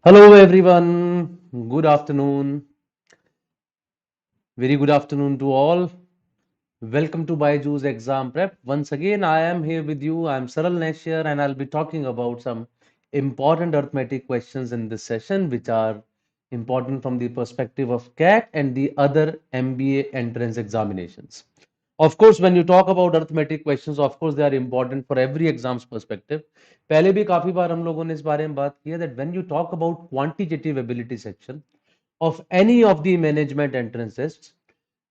Hello everyone, good afternoon, very good afternoon to all. Welcome to BYJU'S exam prep. Once again, I am here with you. I'm Saral Nashir and I'll be talking about some important arithmetic questions in this session, which are important from the perspective of CAT and the other MBA entrance examinations. Of course, when you talk about arithmetic questions, of course, they are important for every exam's perspective. पहले भी काफी बार हम लोगों ने इस बारे में बात की है that when you talk about quantitative ability section of any of the management entrance tests,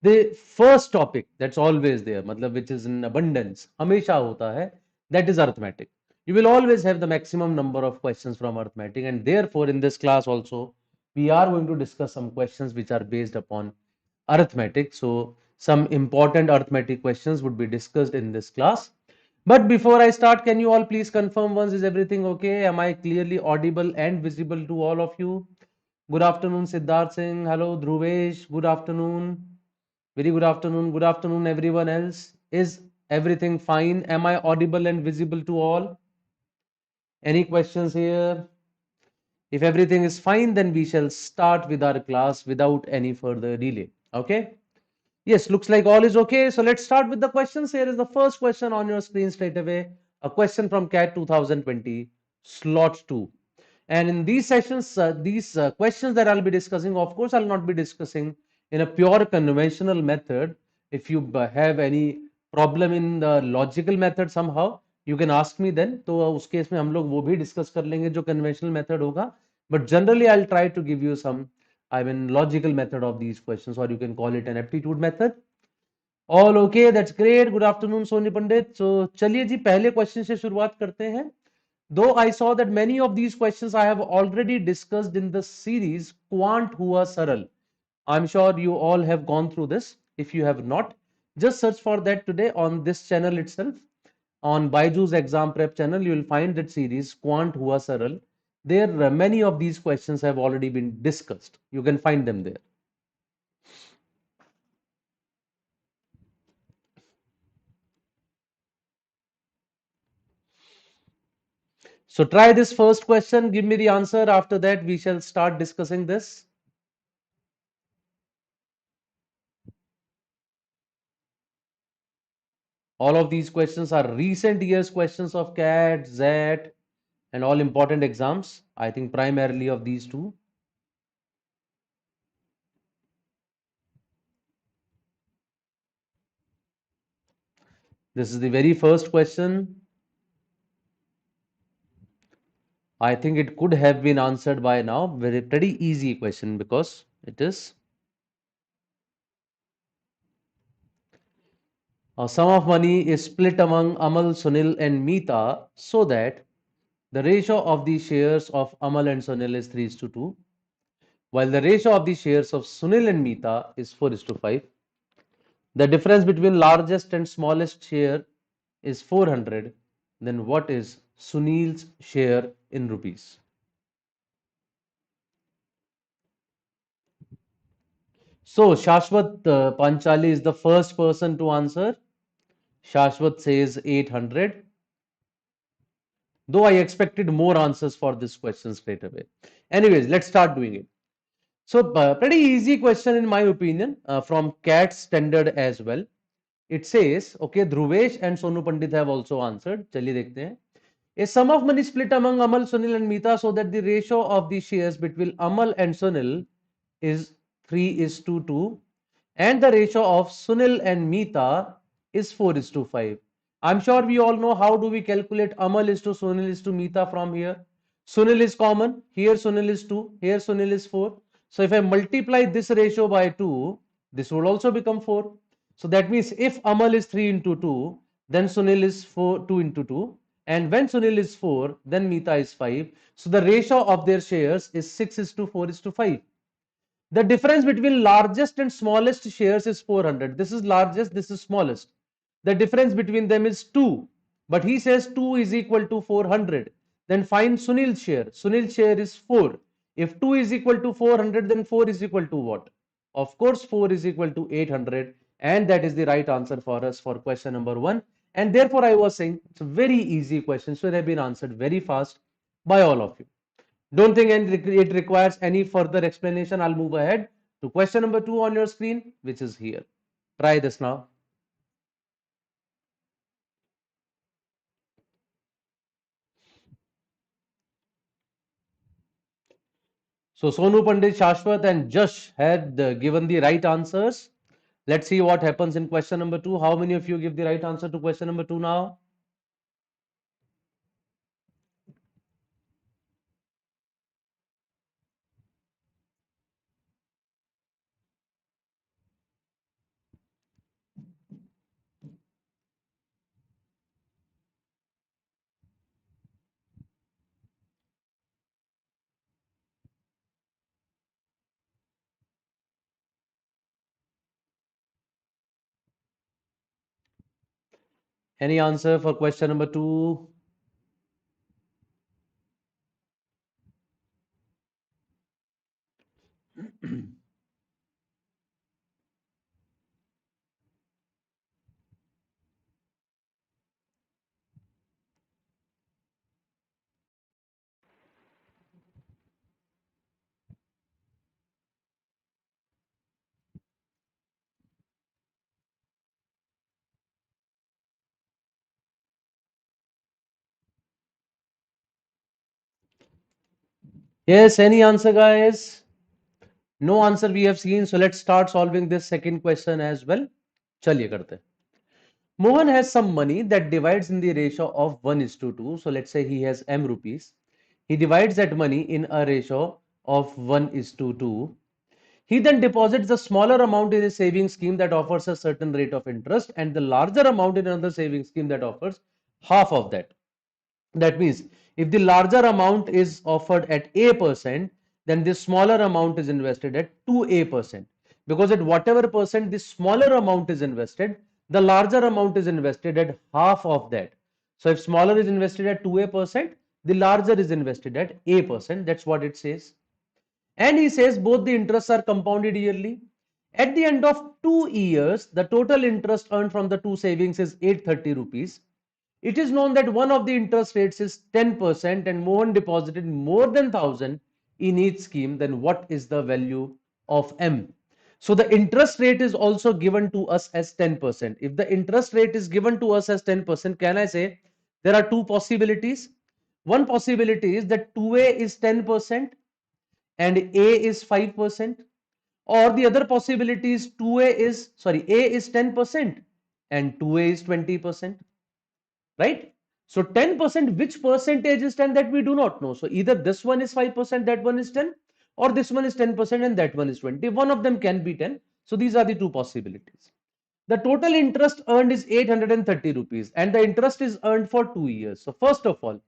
the first topic that's always there, मतलब which is in abundance, हमेशा होता है, that is arithmetic. You will always have the maximum number of questions from arithmetic, and therefore, in this class also, we are going to discuss some questions which are based upon arithmetic. So, some important arithmetic questions would be discussed in this class. But before I start, can you all please confirm once, is everything okay? Am I clearly audible and visible to all of you? Good afternoon, Siddharth Singh. Hello, Dhruvesh. Good afternoon. Very good afternoon. Good afternoon, everyone else. Is everything fine? Am I audible and visible to all? Any questions here? If everything is fine, then we shall start with our class without any further delay. Okay? Yes, looks like all is okay. So let's start with the questions. Here is the first question on your screen straight away. A question from CAT 2020, slot 2. And in these sessions, these questions that I'll be discussing, of course, I'll not be discussing in a pure conventional method. If you have any problem in the logical method somehow, you can ask me then. तो उस case में हम लोग वो भी discuss कर लेंगे जो conventional method होगा. But generally, I'll try to give you some, I mean, logical method of these questions, or you can call it an aptitude method. All okay, that's great. Good afternoon, Sony Pandit. So, चलिए जी पहले question से शुरुआत करते हैं. Though I saw that many of these questions I have already discussed in the series Quant Hua Saral. I'm sure you all have gone through this. If you have not, just search for that today on this channel itself. On BYJU'S exam prep channel, you will find that series Quant Hua Saral. There, many of these questions have already been discussed. You can find them there. So try this first question. Give me the answer. After that, we shall start discussing this. All of these questions are recent years questions of CAT, ZET, and all important exams. I think primarily of these two. This is the very first question. I think it could have been answered by now. Very pretty easy question because it is. A sum of money is split among Amal, Sunil, and Meeta so that the ratio of the shares of Amal and Sunil is 3 is to 2, while the ratio of the shares of Sunil and Meeta is 4 is to 5. The difference between largest and smallest share is 400. Then what is Sunil's share in rupees? So Shashwat Panchali is the first person to answer. Shashwat says 800. Though I expected more answers for this question straight away. Anyways, let's start doing it. So pretty easy question in my opinion from CAT standard as well. It says, okay, Dhruvesh and Sonu Pandit have also answered. चलिए देखते हैं. A sum of money split among Amal, Sunil, and Meeta so that the ratio of the shares between Amal and Sunil is 3 is to 2, and the ratio of Sunil and Meeta is 4 is to 5. I'm sure we all know how do we calculate Amal is to Sunil is to Meeta from here. Sunil is common. Here Sunil is 2. Here Sunil is 4. So if I multiply this ratio by 2, this would also become 4. So that means if Amal is 3 into 2, then Sunil is 2 into 2. And when Sunil is 4, then Meeta is 5. So the ratio of their shares is 6 is to 4 is to 5. The difference between largest and smallest shares is 400. This is largest, this is smallest. The difference between them is 2. But he says 2 is equal to 400. Then find Sunil's share. Sunil's share is 4. If 2 is equal to 400, then 4 is equal to what? Of course, 4 is equal to 800. And that is the right answer for us for question number 1. And therefore, I was saying it's a very easy question. Should have been answered very fast by all of you. Don't think it requires any further explanation. I'll move ahead to question number 2 on your screen, which is here. Try this now. So Sonu Pandit, Shashwat and Jash had given the right answers. Let's see what happens in question number 2. How many of you give the right answer to question number 2 now? Any answer for question number 2? Yes, any answer, guys? No answer we have seen. So let's start solving this second question as well. Chaliye karte hain. Mohan has some money that divides in the ratio of 1 is to 2. So let's say he has m rupees. He divides that money in a ratio of 1 is to 2. He then deposits the smaller amount in a savings scheme that offers a certain rate of interest and the larger amount in another savings scheme that offers half of that. That means if the larger amount is offered at A%, then the smaller amount is invested at 2A%. Because at whatever percent the smaller amount is invested, the larger amount is invested at half of that. So if smaller is invested at 2A%, the larger is invested at A%. That's what it says. And he says both the interests are compounded yearly. At the end of 2 years, the total interest earned from the two savings is 830 rupees. It is known that one of the interest rates is 10% and Mohan deposited more than 1000 in each scheme. Then what is the value of M? So the interest rate is also given to us as 10%. If the interest rate is given to us as 10%, can I say there are two possibilities? One possibility is that 2A is 10% and A is 5%, or the other possibility is A is 10% and 2A is 20%, right? So 10%, which percentage is 10, that we do not know. So either this one is 5%, that one is 10, or this one is 10% and that one is 20. One of them can be 10. So these are the two possibilities. The total interest earned is 830 rupees and the interest is earned for 2 years. So first of all,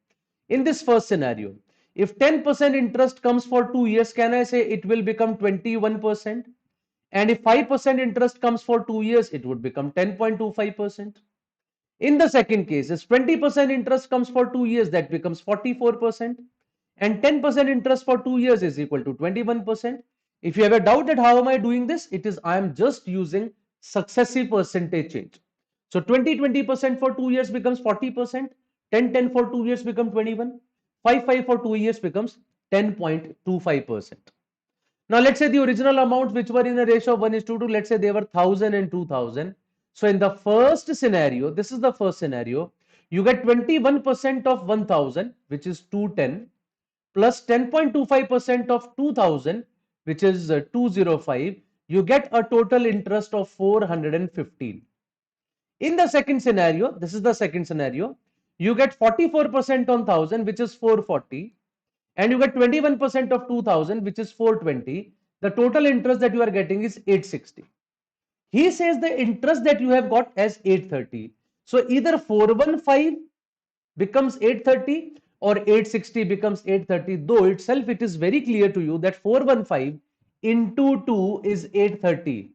in this first scenario, if 10% interest comes for 2 years, can I say it will become 21%? And if 5% interest comes for 2 years, it would become 10.25%. In the second case, if 20% interest comes for 2 years, that becomes 44%. And 10% interest for 2 years is equal to 21%. If you have a doubt that how am I doing this, it is I am just using successive percentage change. So 20% for 2 years becomes 40%, 10 for 2 years become 21, 5 for 2 years becomes 10.25%. Now let's say the original amount which were in a ratio of 1 is to 2, let's say they were 1000 and 2000. So in the first scenario, this is the first scenario, you get 21% of 1000, which is 210, plus 10.25% of 2000, which is 205. You get a total interest of 415. In the second scenario, this is the second scenario, you get 44% on 1000, which is 440, and you get 21% of 2000, which is 420. The total interest that you are getting is 860. He says the interest that you have got as 830. So either 415 becomes 830 or 860 becomes 830. Though itself it is very clear to you that 415 into 2 is 830.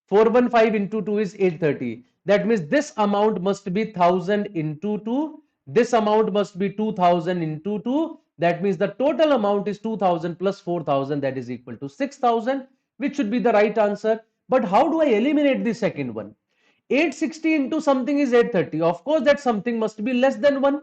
415 into 2 is 830. That means this amount must be 1000 into 2. This amount must be 2000 into 2. That means the total amount is 2000 plus 4000, that is equal to 6000, which should be the right answer. But how do I eliminate the second one? 860 into something is 830. Of course, that something must be less than 1.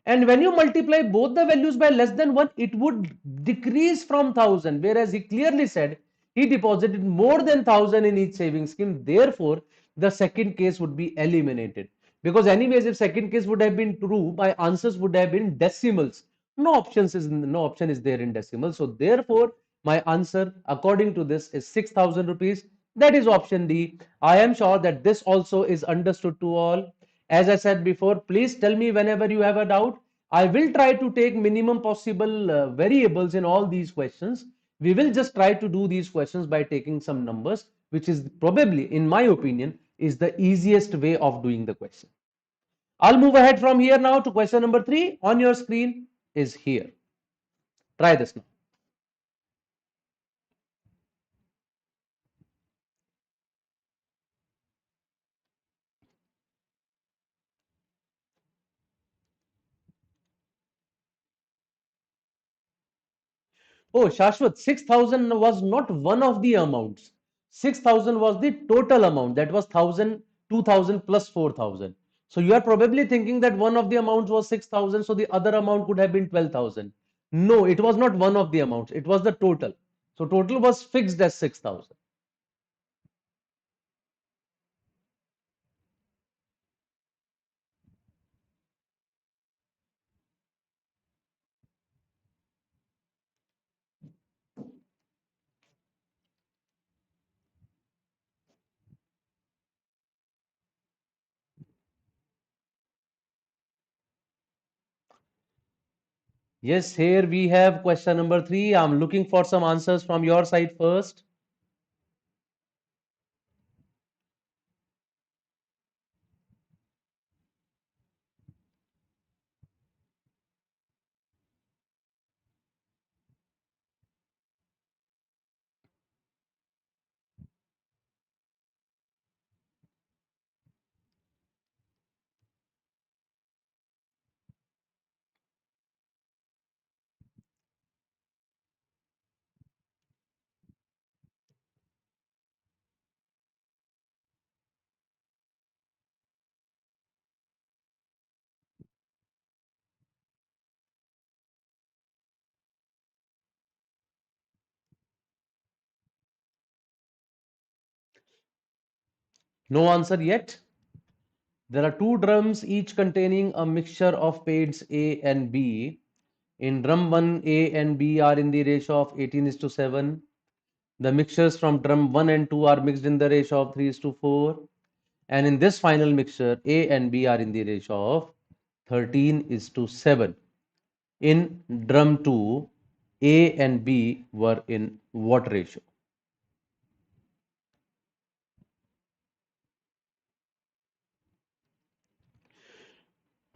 And when you multiply both the values by less than 1, it would decrease from 1000, whereas he clearly said he deposited more than 1000 in each savings scheme. Therefore, the second case would be eliminated. Because anyways, if second case would have been true, my answers would have been decimals. No option is there in decimals. So therefore, my answer according to this is 6,000 rupees. That is option D. I am sure that this also is understood to all. As I said before, please tell me whenever you have a doubt. I will try to take minimum possible variables in all these questions. We will just try to do these questions by taking some numbers, which is probably, in my opinion, is the easiest way of doing the question. I'll move ahead from here now to question number 3 on your screen is here. Try this now. Oh, Shashwat, 6,000 was not one of the amounts. 6,000 was the total amount. That was 1,000, 2,000 plus 4,000. So you are probably thinking that one of the amounts was 6,000, so the other amount could have been 12,000. No, it was not one of the amounts. It was the total. So total was fixed as 6,000. Yes, here we have question number 3. I'm looking for some answers from your side first. No answer yet. There are two drums, each containing a mixture of paints A and B. In drum 1, A and B are in the ratio of 18 is to 7. The mixtures from drum 1 and 2 are mixed in the ratio of 3 is to 4. And in this final mixture, A and B are in the ratio of 13 is to 7. In drum 2, A and B were in what ratio?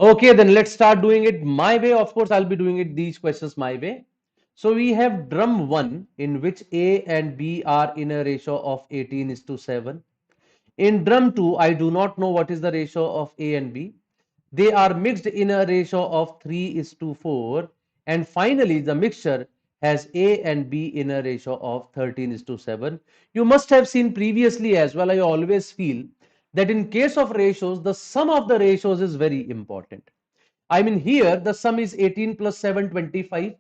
Okay, then let's start doing it my way. Of course, I'll be doing it these questions my way. So we have drum 1 in which A and B are in a ratio of 18 is to 7. In drum 2, I do not know what is the ratio of A and B. They are mixed in a ratio of 3 is to 4. And finally, the mixture has A and B in a ratio of 13 is to 7. You must have seen previously as well. I always feel that in case of ratios, the sum of the ratios is very important. I mean, here the sum is 18 plus 7, 25.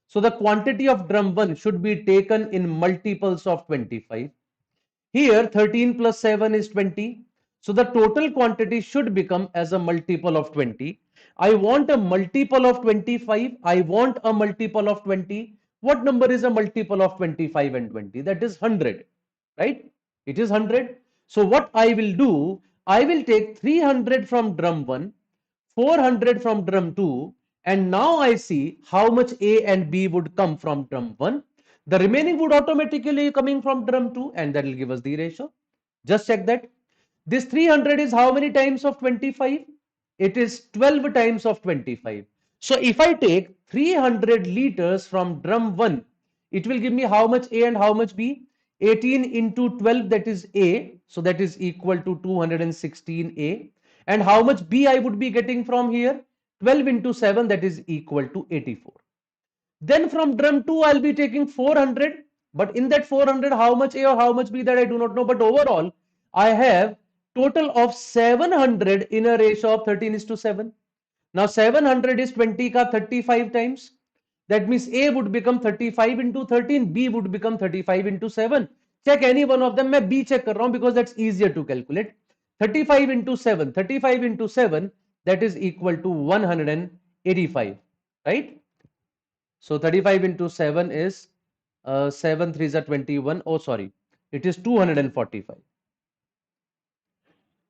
So the quantity of drum 1 should be taken in multiples of 25. Here 13 plus 7 is 20. So the total quantity should become as a multiple of 20. I want a multiple of 25. I want a multiple of 20. What number is a multiple of 25 and 20? That is 100, right? It is 100. So what I will do, I will take 300 from drum 1, 400 from drum 2, and now I see how much A and B would come from drum 1. The remaining would automatically coming from drum 2, and that will give us the ratio. Just check that. This 300 is how many times of 25? It is 12 times of 25. So if I take 300 liters from drum 1, it will give me how much A and how much B? 18 into 12, that is A. So that is equal to 216 A. And how much B I would be getting from here? 12 into 7, that is equal to 84. Then from drum 2, I'll be taking 400. But in that 400, how much A or how much B, that I do not know. But overall, I have total of 700 in a ratio of 13 is to 7. Now 700 is 20 ka 35 times. That means A would become 35 into 13, B would become 35 into 7. Check any one of them. मैं B check कर रहा हूं because that's easier to calculate. 35 into 7, 35 into 7, that is equal to 185, right? So 35 into 7 is 7 3s are 21. Oh, sorry, it is 245.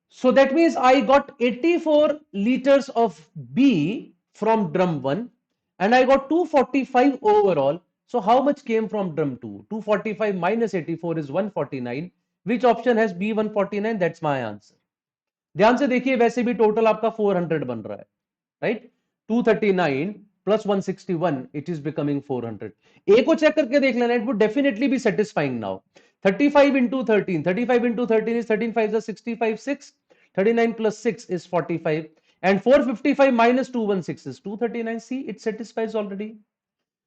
So that means I got 84 liters of B from drum 1 and I got 245 overall. So how much came from drum 2? 245 minus 84 is 149. Which option has B 149? That's my answer. ध्यान से देखिए, वैसे भी total आपका 400 बन रहा है, right? 239 plus 161, it is becoming 400. ए को चेक करके देख लेना, it would definitely be satisfying now. 35 into 13, 35 into 13 is 13 5 is 65, 6. 39 plus 6 is 45, and 455 minus 216 is 239. See, it satisfies already.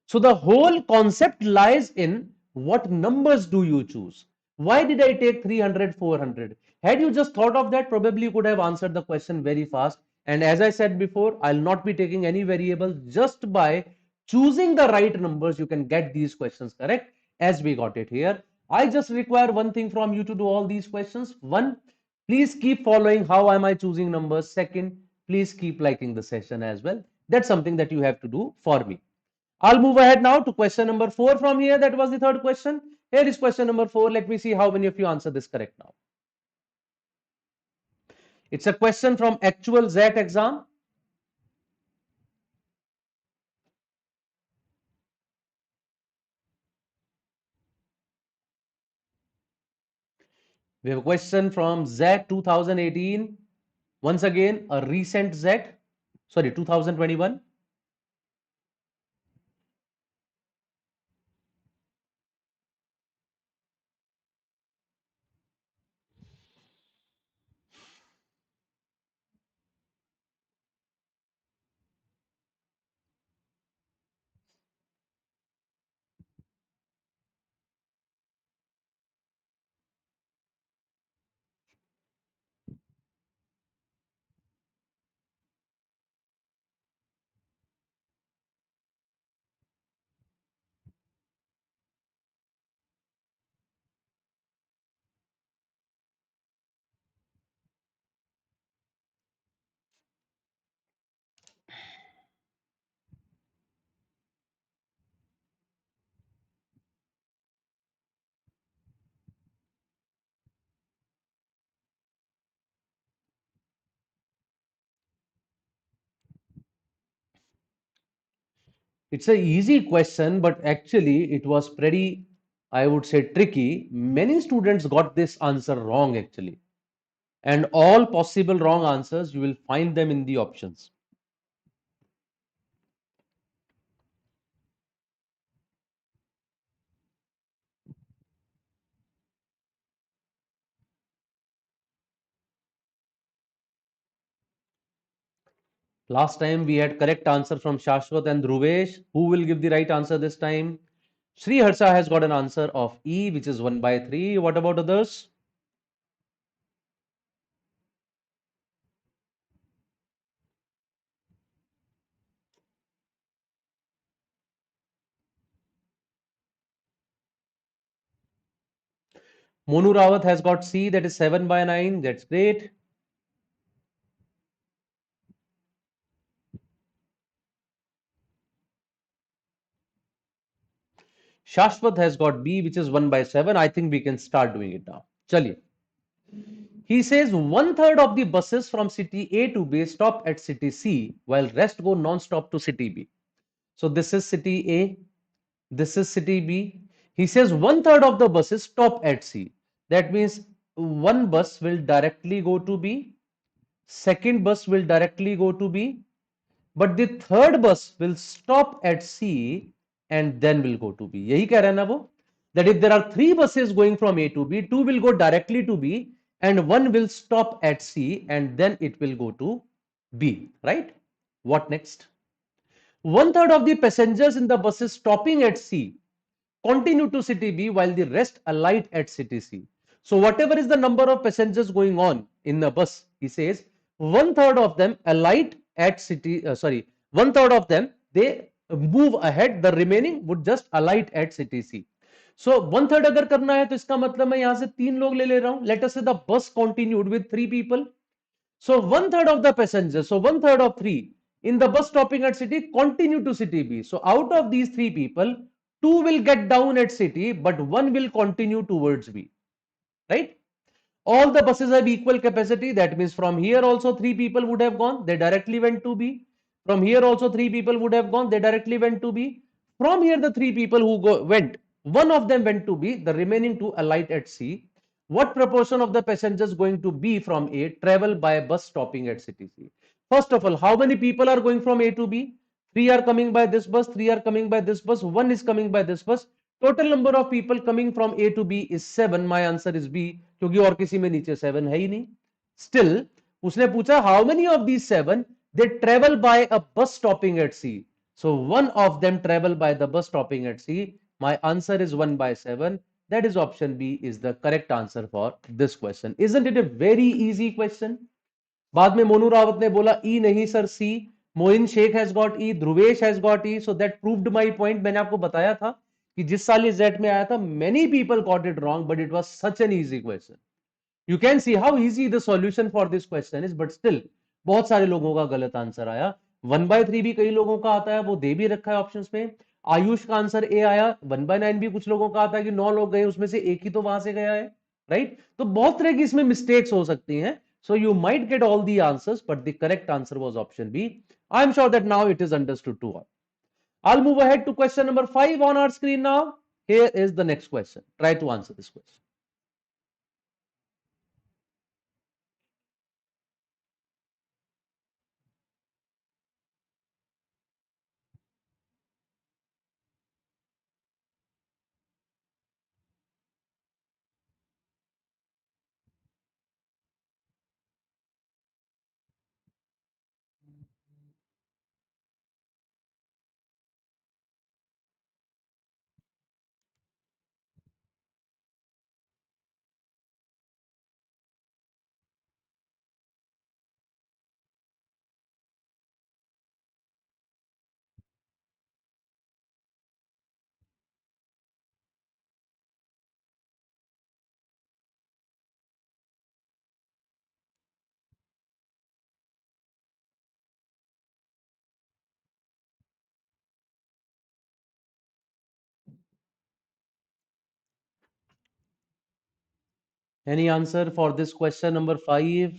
So the whole concept lies in what numbers do you choose. Why did I take 300, 400? Had you just thought of that, probably you could have answered the question very fast. And as I said before, I'll not be taking any variable. Just by choosing the right numbers, you can get these questions correct, as we got it here. I just require one thing from you to do all these questions. One, please keep following how am I choosing numbers. Second, please keep liking the session as well. That's something that you have to do for me. I'll move ahead now to question number 4 from here. That was the third question. Here is question number 4. Let me see how many of you answer this correct now. It's a question from actual ZAT exam. We have a question from ZAT 2018. Once again, a recent ZAT. Sorry, 2021. It's an easy question, but actually it was pretty, I would say, tricky. Many students got this answer wrong actually. And all possible wrong answers, you will find them in the options. Last time we had correct answer from Shashwat and Dhruvesh. Who will give the right answer this time? Sri Harsha has got an answer of E, which is 1 by 3. What about others? Monu Rawat has got C, that is 7 by 9. That's great. Shashwat has got B, which is 1 by 7. I think we can start doing it now. Chaliye. He says 1/3 of the buses from city A to B stop at city C, while rest go non-stop to city B. So this is city A, this is city B. He says 1/3 of the buses stop at C. That means one bus will directly go to B, second bus will directly go to B, but the third bus will stop at C and then will go to B. यही कह रहा है ना वो? That if there are 3 buses going from A to B, 2 will go directly to B and 1 will stop at C and then it will go to B, right? What next? 1/3 of the passengers in the buses stopping at C continue to city B while the rest alight at city C. So whatever is the number of passengers going on in the bus, he says 1/3 of them alight at city, one third of them, they move ahead, the remaining would just alight at city C. So one third अगर करना है तो इसका मतलब मैं यहां से तीन लोग ले ले रहा हूं. Let us say the bus continued with three people. So one third of the passengers, so one third of three in the bus stopping at city continue to city B. So out of these three people, two will get down at city, but one will continue towards B, right? All the buses have equal capacity. That means from here also three people would have gone. They directly went to B. From here also three people would have gone. They directly went to B. From here the three people who went, one of them went to B. The remaining two alight at C. What proportion of the passengers going to B from A travel by bus stopping at city C? First of all, how many people are going from A to B? Three are coming by this bus. Three are coming by this bus. One is coming by this bus. Total number of people coming from A to B is 7. My answer is B, क्योंकि और किसी में नीचे 7 है ही नहीं. Still उसने पूछा how many of these 7 they travel by a bus stopping at C. So one of them travel by the bus stopping at C. My answer is 1 by 7. That is option B is the correct answer for this question. Isn't it a very easy question? बाद में मोनू रावत ने बोला E नहीं sir C. Moin Shaikh has got E, Dhruvesh has got E. So that proved my point. मैंने आपको बताया था कि जिस साल ये जेट में आया था, many people got it wrong, but it was such an easy question. You can see how easy the solution for this question is, but still बहुत सारे लोगों का गलत आंसर आया. 1/3 भी कई लोगों का आता है, वो दे भी रखा है ऑप्शंस में. आयुष का आंसर ए आया. 1/9 भी कुछ लोगों का आता है कि 9 लोग गए, उसमें से एक ही तो वहां से गया है, राइट? तो बहुत तरह की इसमें मिस्टेक्स हो सकती हैं. So you might get all the answers, but the correct answer was option B. I'm sure that now it is understood to all. I'll move ahead to question number 5 on our screen now. Here is the next question. Try to answer this question. Any answer for this question number 5?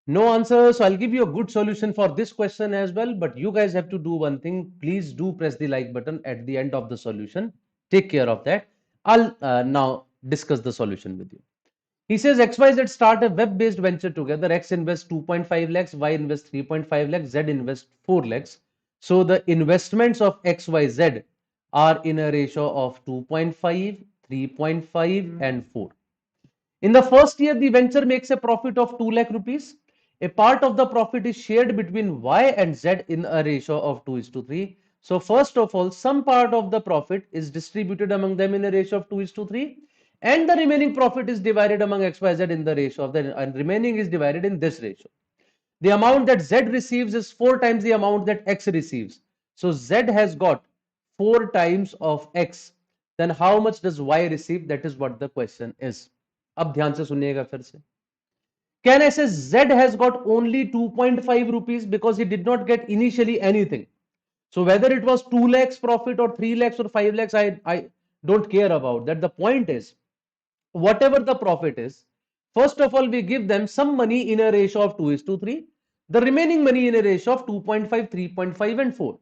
No answer. So I'll give you a good solution for this question as well. But you guys have to do one thing. Please do press the like button at the end of the solution. Take care of that. I'll now discuss the solution with you. He says XYZ start a web-based venture together. X invests 2.5 lakhs, Y invests 3.5 lakhs, Z invests 4 lakhs. So the investments of XYZ are in a ratio of 2.5, 3.5 and 4. In the first year, the venture makes a profit of 2 lakh rupees. A part of the profit is shared between Y and Z in a ratio of 2:3. So first of all, some part of the profit is distributed among them in a ratio of 2:3, and the remaining profit is divided among XYZ in the ratio of the, and remaining is divided in this ratio. The amount that Z receives is 4 times the amount that X receives. So Z has got 4 times of X. Then how much does Y receive? That is what the question is. अब ध्यान से सुनिएगा फिर से. Can I say Z has got only 2.5 rupees because he did not get initially anything. So whether it was 2 lakhs profit or 3 lakhs or 5 lakhs, I don't care about that. The point is, whatever the profit is, first of all, we give them some money in a ratio of 2 is to 3. The remaining money in a ratio of 2.5, 3.5 and 4.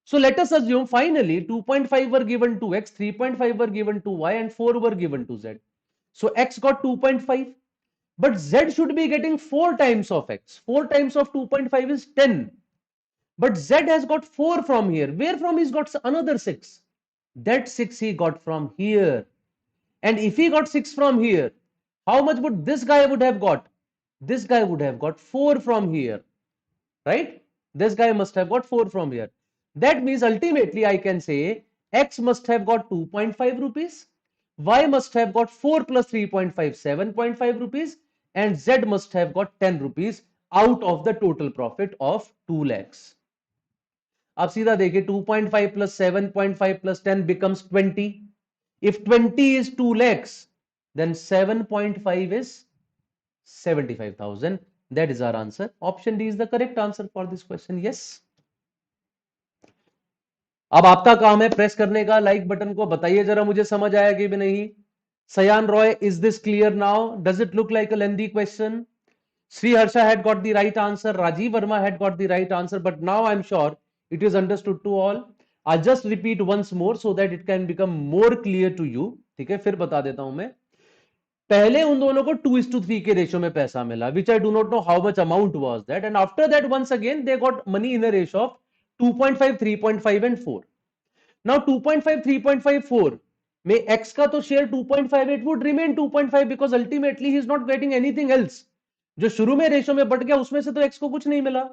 So let us assume finally 2.5 were given to X, 3.5 were given to Y and 4 were given to Z. So X got 2.5. But Z should be getting 4 times of X. 4 times of 2.5 is 10. But Z has got 4 from here. Where from he's got another 6? That 6 he got from here. And if he got 6 from here, how much would this guy would have got? This guy would have got 4 from here. Right? This guy must have got 4 from here. That means ultimately I can say X must have got 2.5 rupees, Y must have got 4 plus 3.5, 7.5 rupees, and Z must have got 10 rupees out of the total profit of 2 lakhs. अब सीधा देखिए 2.5 plus 7.5 plus 10 becomes 20. If 20 is 2 lakhs, then 7.5 is 75,000. That is our answer. Option D is the correct answer for this question. Yes. अब आपका काम है press करने का like button को. बताइए जरा मुझे समझ आया कि भी नहीं. Sayan Roy, is this clear now? Does it look like a lengthy question? Sri Harsha had got the right answer. Rajiv Verma had got the right answer. But now I'm sure it is understood to all. I'll just repeat once more so that it can become more clear to you. ठीक है, फिर बता देता हूं मैं. पहले उन दोनों को 2:3 के रेशियो में पैसा मिला, which I do not know how much amount was that, and after that once again they got money in a ratio of 2.5, 3.5 and 4. Now 2.5, 3.5, 4 में x का तो share 2.5, it would remain 2.5 because ultimately he is not getting anything else. जो शुरू में ratio में बढ़ गया उसमें से तो x को कुछ नहीं मिला.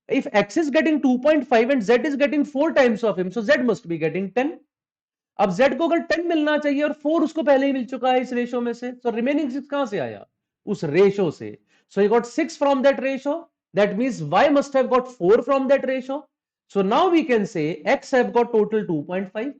If x is getting 2.5 and z is getting 4 times of him, so z must be getting 10. अब z को अगर 10 मिलना चाहिए और 4 उसको पहले ही मिल चुका है इस रेशियो में से, तो रिमेनिंग 6 कहां से आया? उस रेशियो से. So he got 6 from that ratio. That means y must have got 4 from that ratio. So now we can say x have got total 2.5,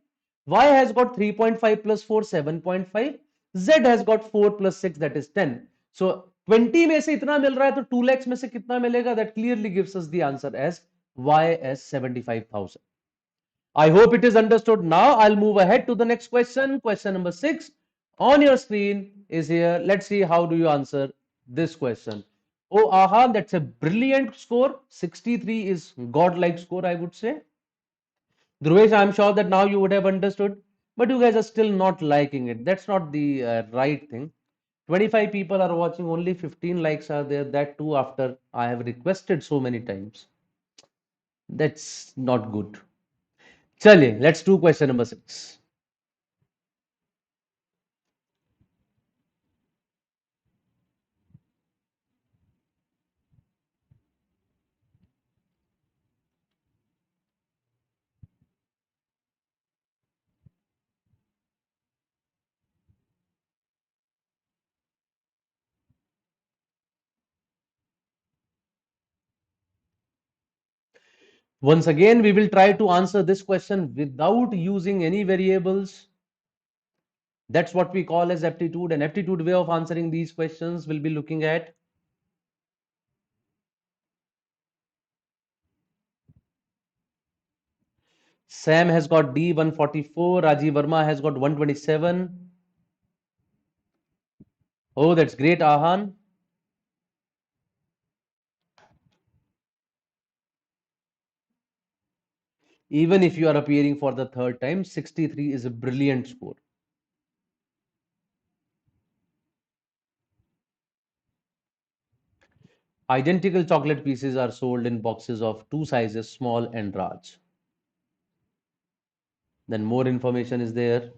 y has got 3.5 plus 4, 7.5, z has got 4 plus 6, that is 10. So 20 में से इतना मिल रहा है तो 2 lakhs में से कितना मिलेगा? That clearly gives us the answer as y as 75,000. I hope it is understood. Now I'll move ahead to the next question. Question number 6 on your screen is here. Let's see how do you answer this question. Oh, aha, that's a brilliant score. 63 is godlike score, I would say. Dhruvesh, I'm sure that now you would have understood, but you guys are still not liking it. That's not the right thing. 25 people are watching, only 15 likes are there. That too after I have requested so many times. That's not good. Chaliye, let's do question number 6. Once again, we will try to answer this question without using any variables. That's what we call as aptitude. An aptitude way of answering these questions we'll be looking at. Sam has got D 144. Rajiv Verma has got 127. Oh, that's great, Ahan. Even if you are appearing for the third time, 63 is a brilliant score. Identical chocolate pieces are sold in boxes of 2 sizes, small and large. Then more information is there.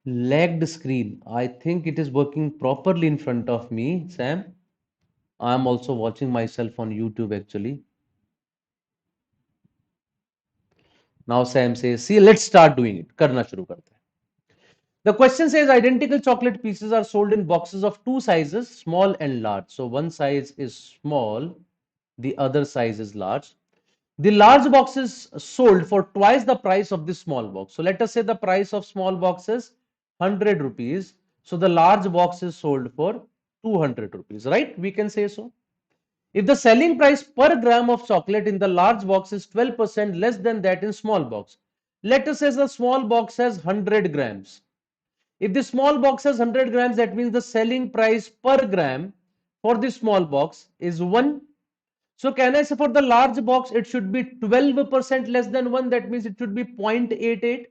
Lagged screen. I think it is working properly in front of me, Sam. I am also watching myself on YouTube actually. Now Sam says, see, let's start doing it. करना शुरू करते हैं. The question says identical chocolate pieces are sold in boxes of two sizes, small and large. So one size is small, the other size is large. The large box is sold for twice the price of the small box. So let us say the price of small box is 100 rupees. So the large box is sold for 200 rupees, right? We can say so. If the selling price per gram of chocolate in the large box is 12% less than that in small box, let us say the small box has 100 grams. If the small box has 100 grams, that means the selling price per gram for the small box is 1. So can I say for the large box, it should be 12% less than 1. That means it should be 0.88.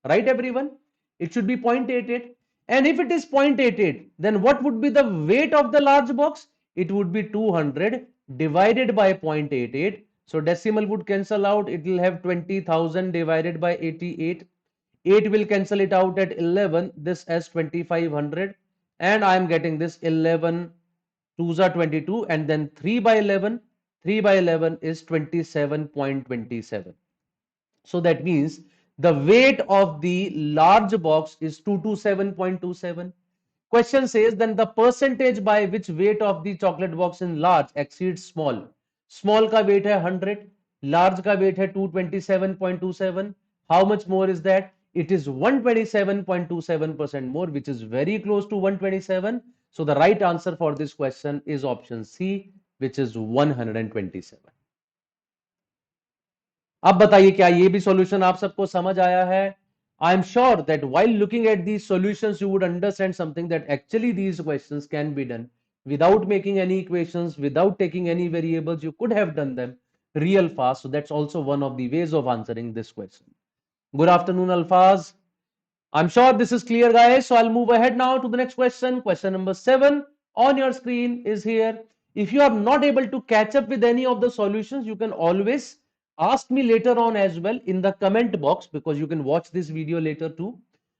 Right, everyone? It should be 0.88. And if it is 0.88, then what would be the weight of the large box? It would be 200 divided by 0.88. So decimal would cancel out. It will have 20,000 divided by 88. 8 will cancel it out at 11. This as 2500. And I am getting this 11 2s are 22. And then 3 by 11. 3 by 11 is 27.27. So that means the weight of the large box is 227.27. Question says then the percentage by which weight of the chocolate box in large exceeds small. Small का weight है 100, large का weight है 227.27. How much more is that? It is 127.27% more, which is very close to 127. So the right answer for this question is option C, which is 127. अब बताइए क्या ये भी solution आप सबको समझ आया है? I am sure that while looking at these solutions, you would understand something that actually these questions can be done without making any equations, without taking any variables. You could have done them real fast. So that's also one of the ways of answering this question. Good afternoon, Alfaz. I'm sure this is clear, guys. So I'll move ahead now to the next question. Question number 7 on your screen is here. If you are not able to catch up with any of the solutions, you can always ask me later on as well in the comment box, because you can watch this video later too.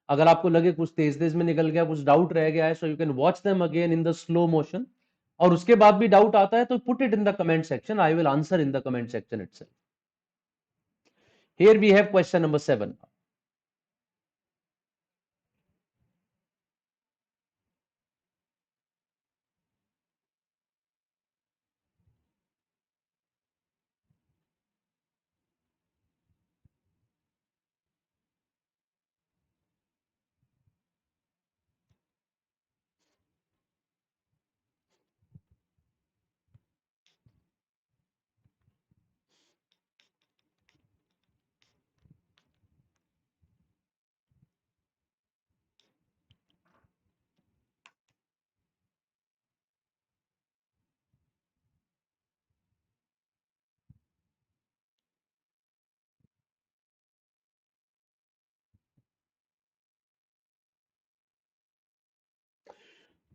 अगर आपको लगे कुछ तेज तेज में निकल गया, कुछ doubt रह गया है, so you can watch them again in the slow motion. और उसके बाद भी डाउट आता है तो put it in the comment section. I will answer in the comment section itself. Here we have question number 7.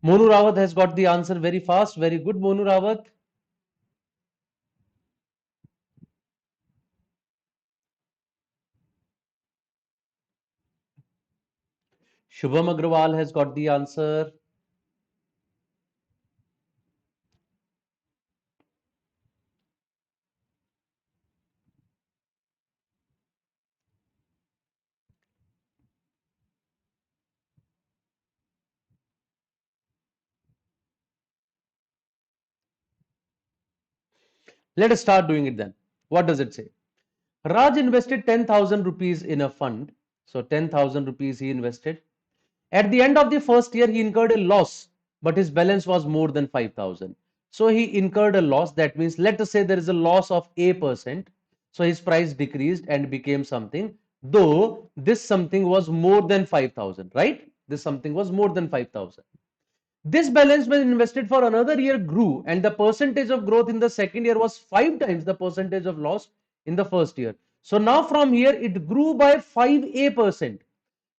Monu Rawat has got the answer very fast. Very good, Monu Rawat. Shubham Agrawal has got the answer. Let us start doing it then. What does it say? Raj invested 10,000 rupees in a fund. So 10,000 rupees he invested. At the end of the first year, he incurred a loss, but his balance was more than 5,000. So he incurred a loss. That means, let us say there is a loss of A%. So his price decreased and became something, though this something was more than 5,000, right? This something was more than 5,000. This balance when invested for another year grew, and the percentage of growth in the second year was 5 times the percentage of loss in the first year. So now from here it grew by 5%,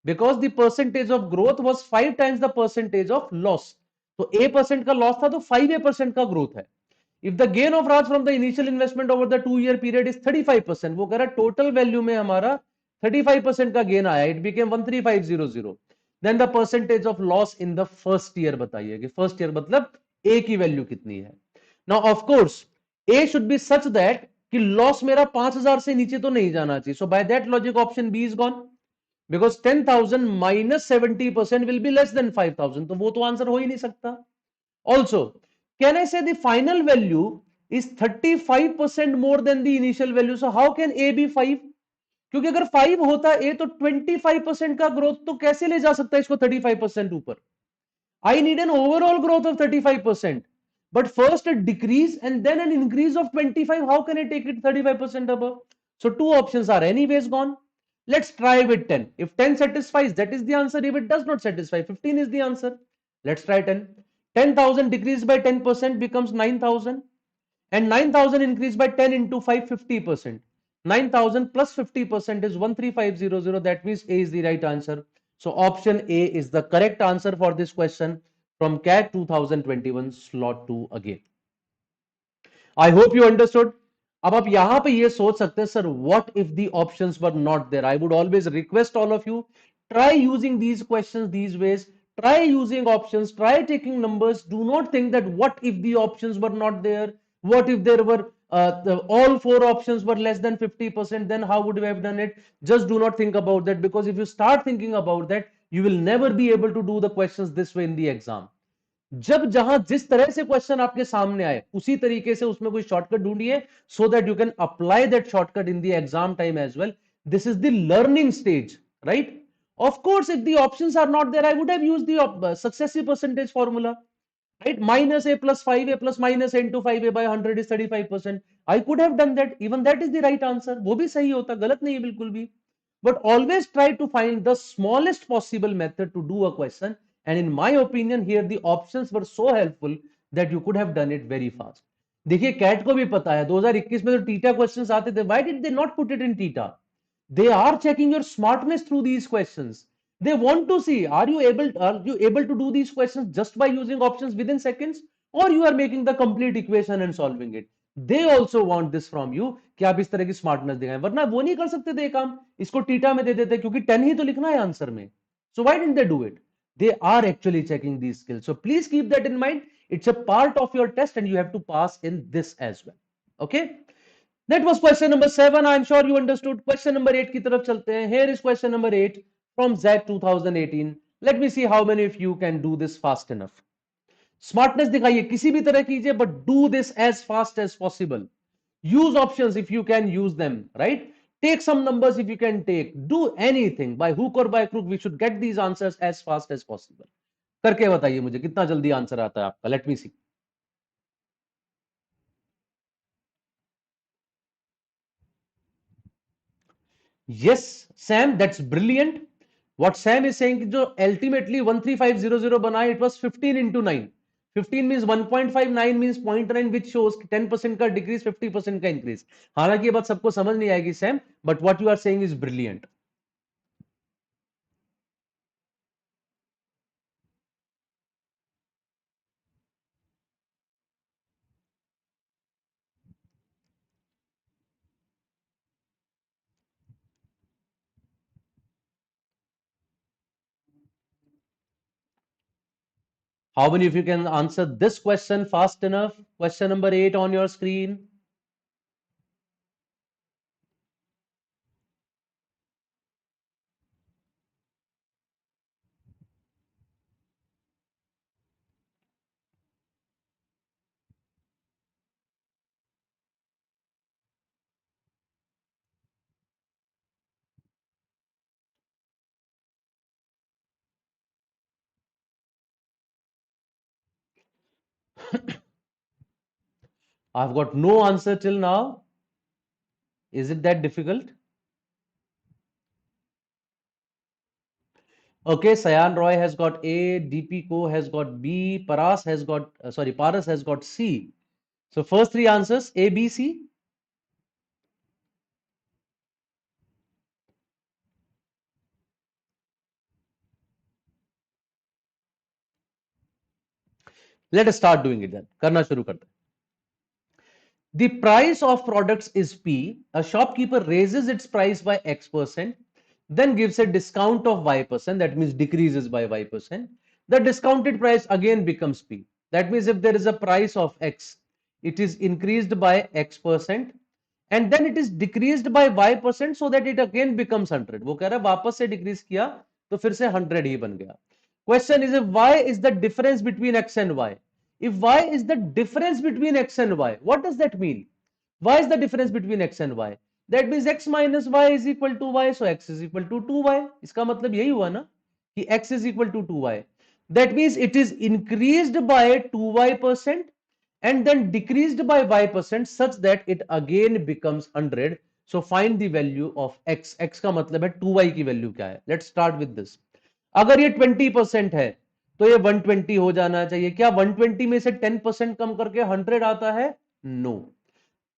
because the percentage of growth was 5 times the percentage of loss. तो A% का loss था तो 5% का growth है. If the gain of Raj from the initial investment over the 2-year period is 35%, वो कह रहा total value में हमारा 35% का gain आया, it became 13500. Then the percentage of loss in the first year बताइए कि first year मतलब A की value कितनी है. Now of course A should be such that कि लॉस मेरा 5,000 से नीचे तो नहीं जाना चाहिए. So by that logic option B is gone, because 10,000 minus 70% will be less than 5,000. तो वो तो आंसर हो ही नहीं सकता. ऑल्सो कैन आई से the final value is 35% more than the initial value. So how can A be 5? क्योंकि अगर 5 होता ए तो 25% का ग्रोथ तो कैसे ले जा सकता है इसको 35% ऊपर. I need an overall growth of 35%. But first a decrease and then an increase of 25. How can I take it 35% above? So two options are anyways gone. Let's try with 10. If 10 satisfies, that is the answer. If it does not satisfy, 15 is the answer. Let's try 10. 10,000 decreased by 10% becomes 9,000. And 9,000 increased by 10 into 5, 50%. 9,000 plus 50% is 13500. That means A is the right answer. So option A is the correct answer for this question from CAT 2021 slot 2 again. I hope you understood. अब आप यहां पे ये सोच सकते हैं sir what if the options were not there. I would always request all of you, try using these questions these ways, try using options, try taking numbers. Do not think that what if the options were not there, what if there were all four options were less than 50%, then how would we have done it. Just do not think about that, because if you start thinking about that, you will never be able to do the questions this way in the exam. जब जहां जिस तरह से question आपके सामने आए उसी तरीके से उसमें कोई शॉर्टकट ढूंढिए, so that you can apply that shortcut in the exam time as well. This is the learning stage, right? Of course, if the options are not there, I would have used the successive percentage formula, right? Minus a plus 5a plus minus n to 5a by 100 is 35%. I could have done that. Even that is the right answer. वो भी सही होता, गलत नहीं है बिल्कुल भी. But always try to find the smallest possible method to do a question. And in my opinion, here the options were so helpful that you could have done it very fast. देखिए cat को भी पता है 2021 में तो theta questions आते थे. Why did they not put it in theta? They are checking your smartness through these questions. They want to see, are you able to do these questions just by using options within seconds, or you are making the complete equation and solving it. They also want this from you कि आप इस तरह की smartness दिखाएं, वरना वो नहीं कर सकते थे काम. इसको टीटा में दे देते क्योंकि 10 ही तो लिखना है आंसर में. So why didn't they do it? They are actually checking these skills. So please keep that in mind. It's a part of your test and you have to pass in this as well. Okay? That was question number 7. I'm sure you understood. Question number 8 की तरफ चलते हैं. Here is question number 8 from ZAC 2018. Let me see how many of you can do this fast enough. Smartness दिखाइए, किसी भी तरह कीजिए, but do this as fast as possible. Use options if you can use them, right? Take some numbers if you can take. Do anything by hook or by crook. We should get these answers as fast as possible. करके बताइए मुझे कितना जल्दी answer आता है आपका. Let me see. Yes, Sam, that's brilliant. What Sam is saying, जो ultimately 13500 बनाए, it was 15 into 9. 15 means 1.5, 9 means 0.9, which shows 10% का decrease, 50% का increase. हालांकि ये बात सबको समझ नहीं आएगी Sam, but what you are saying is brilliant. How many of you can answer this question fast enough? Question number 8 on your screen. I've got no answer till now. Is it that difficult? Okay, Sayan Roy has got A, DP Co has got B, Paras has got, Paras has got C. So first three answers, A, B, C. Let us start doing it then. करना शुरू करते हैं. The price of products is P. A shopkeeper raises its price by X%, then gives a discount of Y%, that means decreases by Y%. The discounted price again becomes P. That means if there is a price of X, it is increased by X%, and then it is decreased by y% so that it again becomes 100. वो कह रहा है वापस से decrease किया तो फिर से 100 ही बन गया. Question is, if y is the difference between x and y, if y is the difference between x and y, what does that mean? Y is the difference between x and y. That means x minus y is equal to y, so x is equal to 2y. इसका मतलब यही हुआ ना कि x is equal to 2y. That means it is increased by 2y% and then decreased by y% such that it again becomes 100. So find the value of x. x का मतलब है 2y की वैल्यू क्या है. Let's start with this. अगर ये 20% है तो ये 120 हो जाना चाहिए. क्या 120 में से 10% कम करके 100 आता है? नो.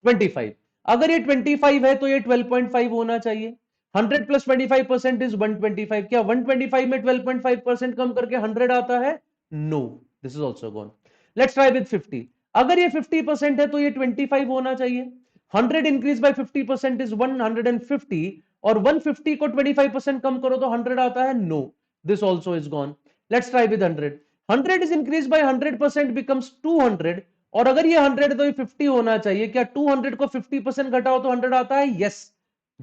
25. अगर ये 25 है तो ये 12.5 होना चाहिए. 100 प्लस 25% इज 125. क्या 125 में 12.5% कम करके 100 आता है? No. This is also gone. Let's try with 50. अगर ये 50% है तो ये 25 होना चाहिए. 100 इंक्रीज बाय 50% इज 150 और 150 को 25% कम करो तो 100 आता है? No. This also is gone. Let's try with 100. 100 is increase by 100% becomes 200 और अगर ये 100 तो ये 50 होना चाहिए. क्या 200 को 50% घटाओ तो 100 आता है? Yes.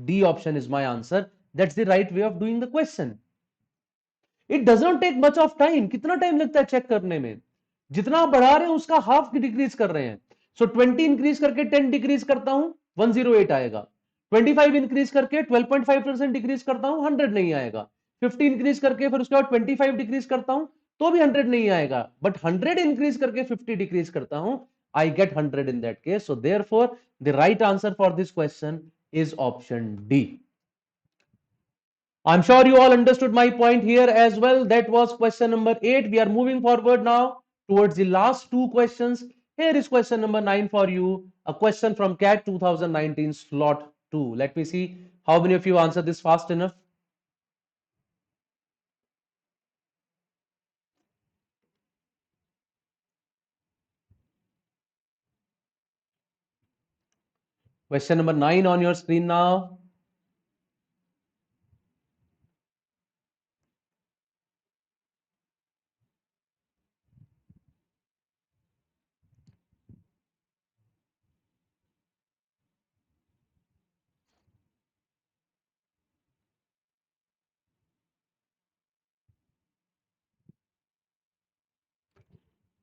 D option is my answer. That's the right way of doing the question. It doesn't take much of time. कितना टाइम लगता है चेक करने में? जितना आप बढ़ा रहे हैं उसका हाफ डिक्रीज कर रहे हैं. सो 20 इंक्रीज करके 10 डिक्रीज करता हूं 108 आएगा. 25 इंक्रीज करके 12.5% डिक्रीज करता हूं 100 नहीं आएगा. 50 इंक्रीज करके फिर उसके बाद 25 डिक्रीज करता हूं तो भी 100 नहीं आएगा. बट 100 इंक्रीज करके 50 डिक्रीज करता हूं, I get 100 in that case. So therefore, the right answer for this question is option D. I'm sure you all understood my point here as well. That was question number 8. We are moving forward now towards the last two questions. Here is question number 9 for you. A question from CAT 2019 slot 2. Let me see how many of you answer this fast enough. Question number 9 on your screen now.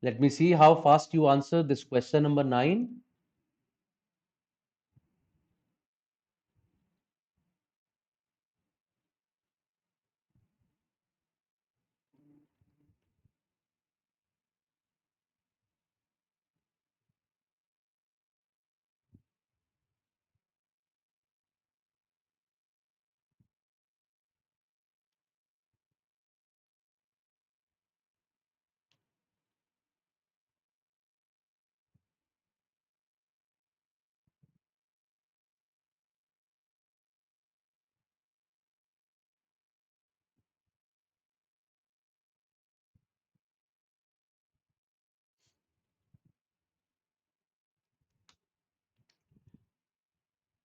Let me see how fast you answer this question number 9.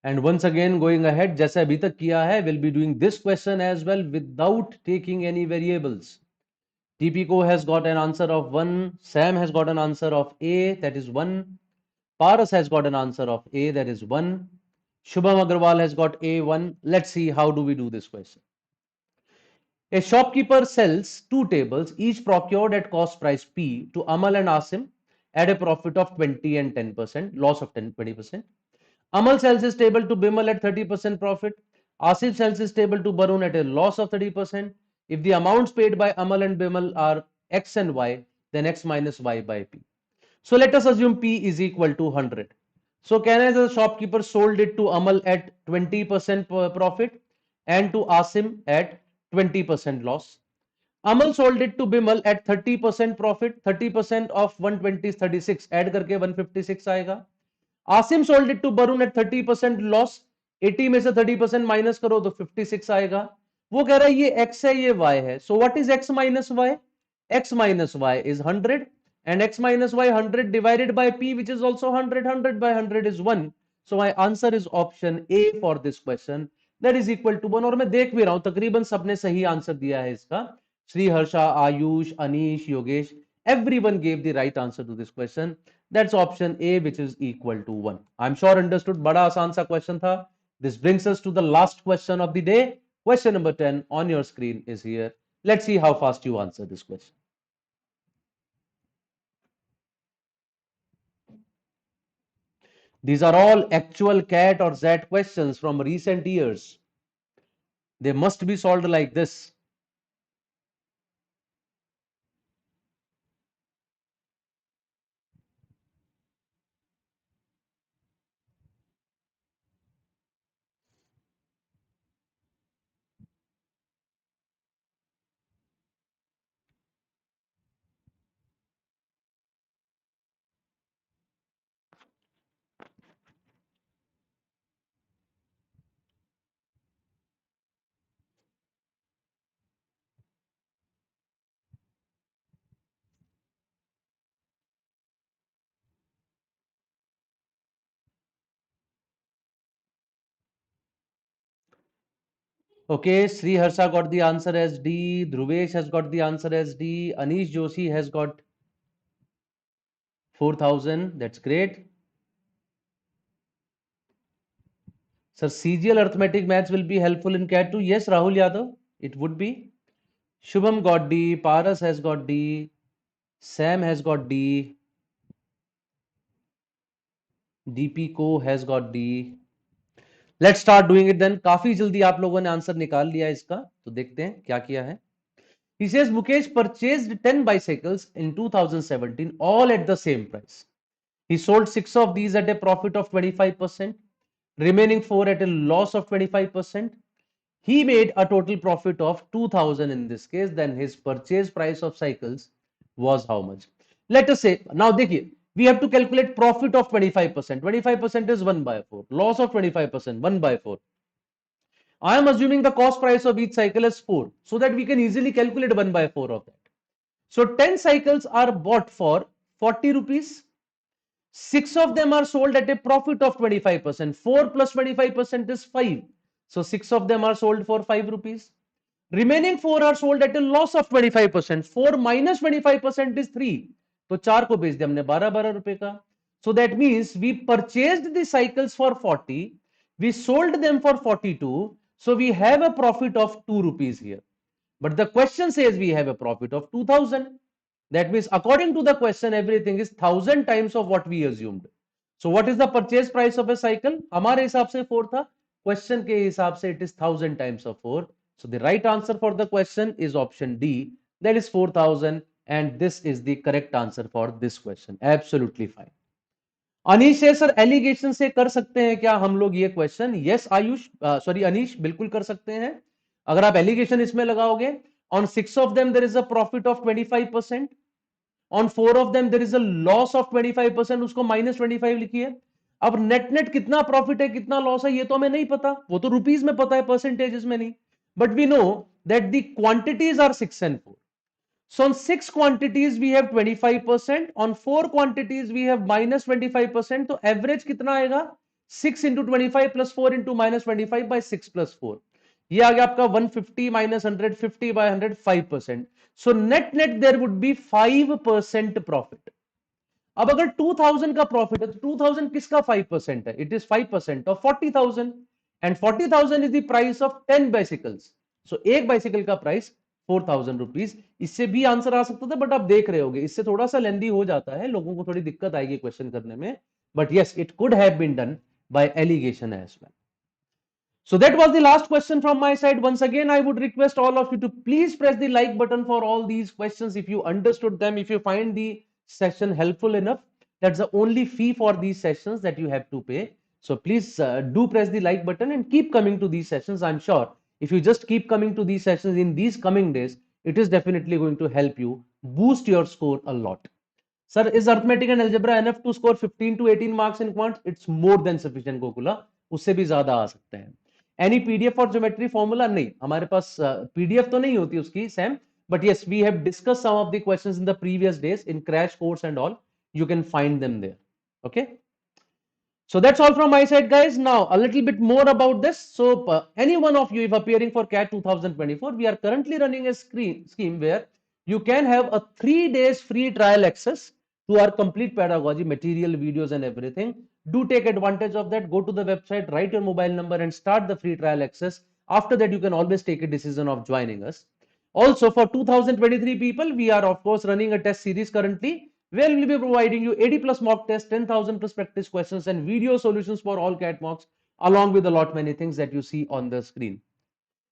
And once again, going ahead, जैसे अभी तक किया है, we'll be doing this question as well without taking any variables. Tipiko has got an answer of 1. Sam has got an answer of A, that is 1. Paras has got an answer of A, that is 1. Shubham Agarwal has got A1. Let's see how do we do this question. A shopkeeper sells two tables, each procured at cost price P, to Amal and Asim at a profit of 20 and 10%, loss of 20%. Amal sells his table to Bimal at 30% profit. Asif sells his table to Barun at a loss of 30%. If the amounts paid by Amal and Bimal are X and Y, then X minus Y by P. So let us assume P is equal to 100. So can I, as a shopkeeper, sold it to Amal at 20% profit and to Asim at 20% loss. Amal sold it to Bimal at 30% profit. 30% of 120 is 36. Add करके 156 आएगा. Asim sold it to Barun at 30% loss. 80 में से 30% minus करो तो 56 आएगा. वो कह रहा है ये x है ये y है. So what is x minus y? X minus y is 100 and x minus y 100 divided by p, which is also 100. 100 by 100 is 1. So my answer is option A for this question. That is equal to 1. और मैं देख भी रहा हूं तकरीबन सबने सही answer दिया है इसका. Sri Harsha, Ayush, Anish, Yogesh, everyone gave the right answer to this question. That's option A, which is equal to 1. I'm sure understood. बड़ा आसान सा question था. This brings us to the last question of the day. Question number 10 on your screen is here. Let's see how fast you answer this question. These are all actual CAT or ZAT questions from recent years. They must be solved like this. Okay, Sri Harsha got the answer as D. Dhruvesh has got the answer as D. Anish Joshi has got 4,000. That's great. Sir, CGL arithmetic maths will be helpful in CAT 2. Yes, Rahul Yadav, it would be. Shubham got D. Paras has got D. Sam has got D. DP Co has got D. Let's start doing it then. काफी जल्दी आप लोगों ने answer निकाल लिया इसका, तो देखते हैं क्या किया है. He says Mukesh purchased 10 bicycles in 2017, all at the same price. He sold 6 of these at a profit of 25%, remaining 4 at a loss of 25%. He made a total profit of 2000 in this case. Then his purchase price of cycles was how much? Let us say, now देखिए, we have to calculate profit of 25%. 25% is 1 by 4. Loss of 25%, 1 by 4. I am assuming the cost price of each cycle is 4, so that we can easily calculate 1 by 4 of that. So 10 cycles are bought for 40 rupees. 6 of them are sold at a profit of 25%. 4 plus 25% is 5. So 6 of them are sold for 5 rupees. Remaining 4 are sold at a loss of 25%. 4 minus 25% is 3. तो 4 को बेच दिया हमने 12 रुपए का. So that means we purchased the cycles for 40. We sold them for 42. So we have a profit of 2 rupees here. But the question says we have a profit of 2000. That means according to the question, everything is 1000 times of what we assumed. So what is the purchase price of a cycle? हमारे हिसाब से 4 था. Question के हिसाब से it is 1000 times of 4. So the right answer for the question is option D. That is 4000, and this is the correct answer for this question. Absolutely fine. Anish है sir, allegation से कर सकते हैं क्या हम लोग ये question? Yes Ayush, sorry Anish, बिल्कुल कर सकते हैं. अगर आप एलिगेशन इसमें लगाओगे, on 6 of them there is a profit of 25%, on 4 of them there is a loss of 25%, उसको माइनस 25 लिखिए. अब नेट नेट कितना प्रॉफिट है कितना लॉस है ये तो हमें नहीं पता, वो तो रुपीज में पता है, परसेंटेजेस में नहीं. But we know that the quantities are 6 and 4. So on 6 quantities we have 25%, on 4 quantities we have minus 25%. तो average कितना आएगा? 6 into 25 plus 4 into minus 25 by 6 plus 4. ये आ गया आपका 150 minus 150 by 100, 5%. So net net there would be 5% profit. अब अगर 2000 का profit है तो 2000 किसका 5% है? It is 5% of 40,000, and 40,000 is the price of 10 bicycles. So एक बाइसिकल का प्राइस 4000 रुपीज. इससे भी आंसर आ सकता था, बट आप देख रहे होगे इससे थोड़ा सा लेंदी हो जाता है, लोगों को थोड़ी दिक्कत आएगी क्वेश्चन करने में. But yes, it could have been done by allegation as well. So that was the last question from my side. Once again, I would request all of you to please press the like button for all these questions if you understood them, if you find the session helpful enough. That's the only fee for these sessions that you have to pay. So please do press the like button and keep coming to these sessions. I'm sure if you just keep coming to these sessions in these coming days, it is definitely going to help you boost your score a lot. Sir, is arithmetic and algebra enough to score 15 to 18 marks in quant? It's more than sufficient, Gokula. उससे भी ज्यादा आ सकते हैं. Any PDF और geometry formula? नहीं, हमारे पास पीडीएफ तो नहीं होती उसकी सैम, but yes we have discuss some of the questions in the previous days in crash course and all. You can find them there. Okay, so that's all from my side, guys. Now a little bit more about this. So any one of you if appearing for CAT 2024, we are currently running a scheme where you can have a 3 days free trial access to our complete pedagogy, material, videos, and everything. Do take advantage of that. Go to the website, write your mobile number, and start the free trial access. After that, you can always take a decision of joining us. Also, for 2023 people, we are of course running a test series currently where we'll be providing you 80 plus mock tests, 10,000 plus practice questions, and video solutions for all CAT mocks, along with a lot many things that you see on the screen.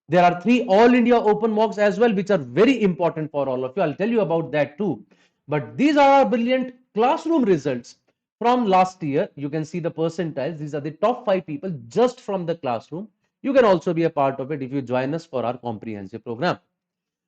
There are three All India Open mocks as well, which are very important for all of you. I'll tell you about that too. But these are our brilliant classroom results from last year. You can see the percentiles. These are the top 5 people just from the classroom. You can also be a part of it if you join us for our comprehensive program.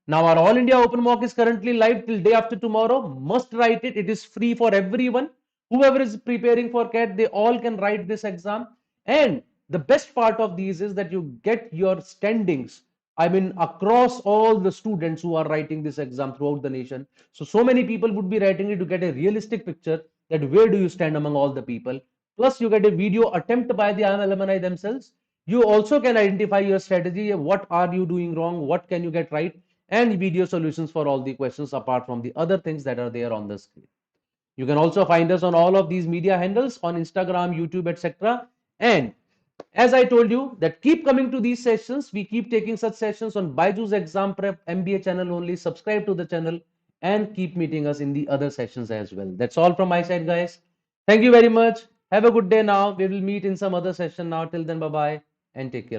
Now, our All India Open Mock is currently live till day after tomorrow. Must write it. It is free for everyone. Whoever is preparing for CAT, they all can write this exam. And the best part of these is that you get your standings. I mean, across all the students who are writing this exam throughout the nation. So many people would be writing it to get a realistic picture that where do you stand among all the people. Plus, you get a video attempt by the IIM alumni themselves. You also can identify your strategy. What are you doing wrong? What can you get right? And video solutions for all the questions apart from the other things that are there on the screen. You can also find us on all of these media handles on Instagram, YouTube, etc. And as I told you that keep coming to these sessions. We keep taking such sessions on BYJU'S Exam Prep MBA channel only. Subscribe to the channel and keep meeting us in the other sessions as well. That's all from my side, guys. Thank you very much. Have a good day now. We will meet in some other session now. Till then, bye-bye and take care.